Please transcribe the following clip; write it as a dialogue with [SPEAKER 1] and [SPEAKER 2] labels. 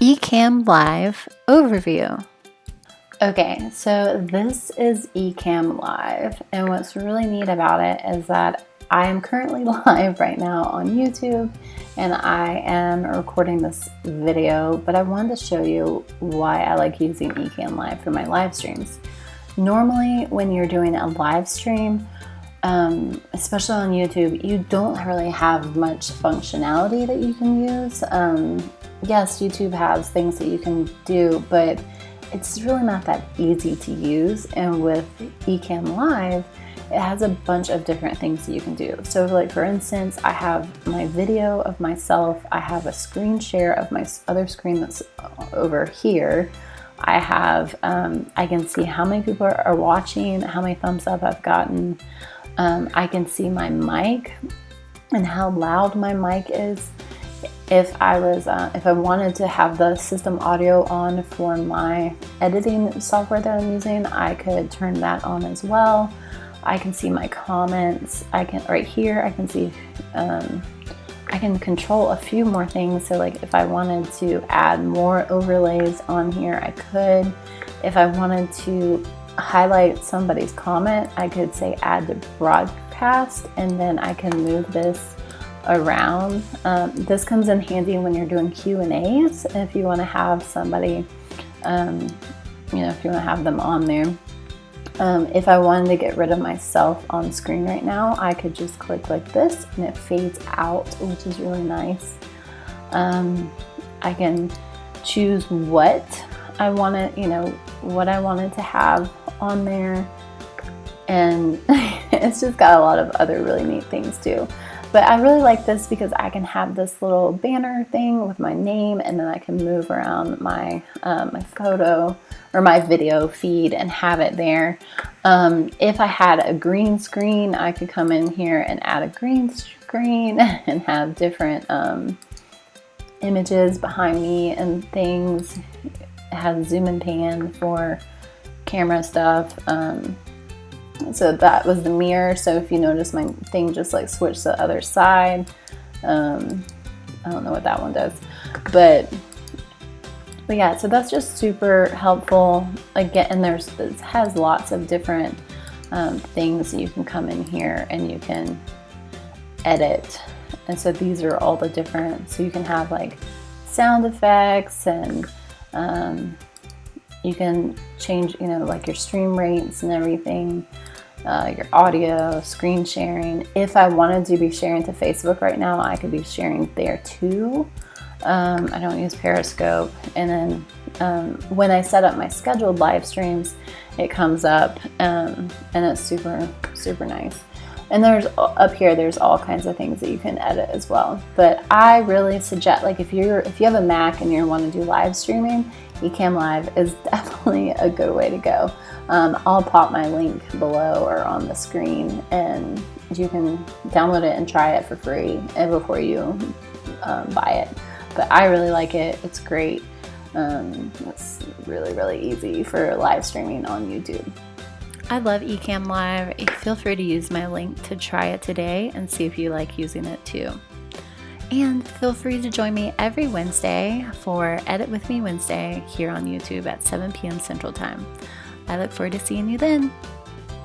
[SPEAKER 1] Ecamm Live overview. Okay, so this is Ecamm Live, and what's really neat about it is that I am currently live right now on YouTube, and I am recording this video, but I wanted to show you why I like using Ecamm Live for my live streams. Normally, when you're doing a live stream, especially on YouTube, you don't really have much functionality that you can use. Yes, YouTube has things that you can do, but it's really not that easy to use. And with Ecamm Live, it has a bunch of different things that you can do. So like for instance, I have my video of myself, I have a screen share of my other screen that's over here. I have, I can see how many people are watching, how many thumbs up I've gotten. I can see my mic and how loud my mic is. If I wanted to have the system audio on for my editing software that I'm using, I could turn that on as well. I can see my comments. Right here, I can see, I can control a few more things. So like if I wanted to add more overlays on here, I could. If I wanted to highlight somebody's comment, I could say add to broadcast, and then I can move this around. This comes in handy when you're doing Q&As, if you want to have somebody, if you want to have them on there. If I wanted to get rid of myself on screen right now, I could just click like this and it fades out, which is really nice. I can choose what I wanted, what I wanted to have on there, and it's just got a lot of other really neat things too. But I really like this because I can have this little banner thing with my name, and then I can move around my my photo or my video feed and have it there. If I had a green screen, I could come in here and add a green screen and have different images behind me and things. It has zoom and pan for camera stuff. So that was the mirror. So if you notice, my thing just like switched to the other side. I don't know what that one does, but yeah, so that's just super helpful. Again, and it has lots of different things you can come in here and you can edit. And so these are all the different, so you can have like sound effects, and you can change, like your stream rates and everything, your audio, screen sharing. If I wanted to be sharing to Facebook right now, I could be sharing there too. I don't use Periscope. And then when I set up my scheduled live streams, it comes up, and it's super, super nice. And there's up here, there's all kinds of things that you can edit as well. But I really suggest, like if you have a Mac and you want to do live streaming, Ecamm Live is definitely a good way to go. I'll pop my link below or on the screen, and you can download it and try it for free before you buy it. But I really like it. It's great. It's really, really easy for live streaming on YouTube. I love Ecamm Live. Feel free to use my link to try it today and see if you like using it too. And feel free to join me every Wednesday for Edit With Me Wednesday here on YouTube at 7 p.m. Central Time. I look forward to seeing you then.